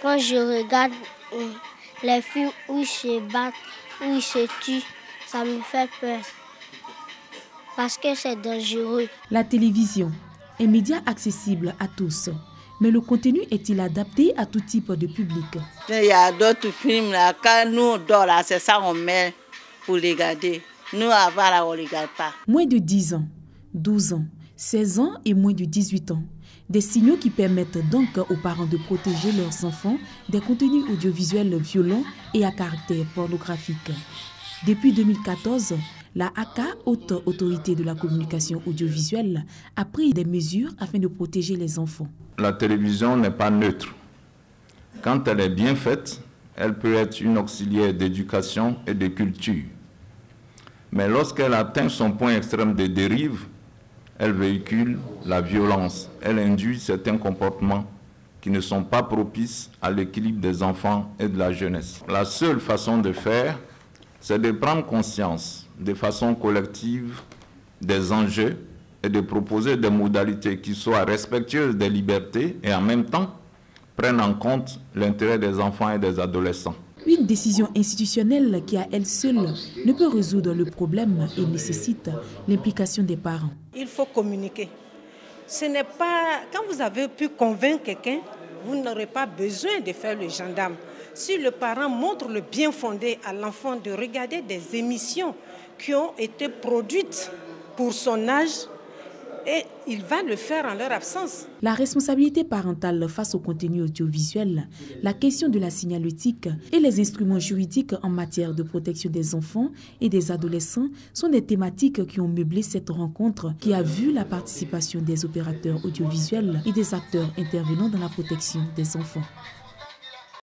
Quand je regarde les films où ils se battent, où ils se tuent, ça me fait peur. Parce que c'est dangereux. La télévision, un média accessible à tous. Mais le contenu est-il adapté à tout type de public? Il y a d'autres films là, quand nous on dort là, c'est ça qu'on met pour les regarder. Nous avant là, on ne regarde pas. Moins de 10 ans, 12 ans, 16 ans et moins de 18 ans. Des signaux qui permettent donc aux parents de protéger leurs enfants des contenus audiovisuels violents et à caractère pornographique. Depuis 2014, la ACA, Haute Autorité de la Communication Audiovisuelle, a pris des mesures afin de protéger les enfants. La télévision n'est pas neutre. Quand elle est bien faite, elle peut être une auxiliaire d'éducation et de culture. Mais lorsqu'elle atteint son point extrême de dérive, elle véhicule la violence. Elle induit certains comportements qui ne sont pas propices à l'équilibre des enfants et de la jeunesse. La seule façon de faire, c'est de prendre conscience de façon collective des enjeux et de proposer des modalités qui soient respectueuses des libertés et en même temps prennent en compte l'intérêt des enfants et des adolescents. Une décision institutionnelle qui à elle seule ne peut résoudre le problème et nécessite l'implication des parents. Il faut communiquer. Ce n'est pas quand vous avez pu convaincre quelqu'un, vous n'aurez pas besoin de faire le gendarme. Si le parent montre le bien fondé à l'enfant de regarder des émissions qui ont été produites pour son âge, et il va le faire en leur absence. La responsabilité parentale face au contenu audiovisuel, la question de la signalétique et les instruments juridiques en matière de protection des enfants et des adolescents sont des thématiques qui ont meublé cette rencontre qui a vu la participation des opérateurs audiovisuels et des acteurs intervenant dans la protection des enfants.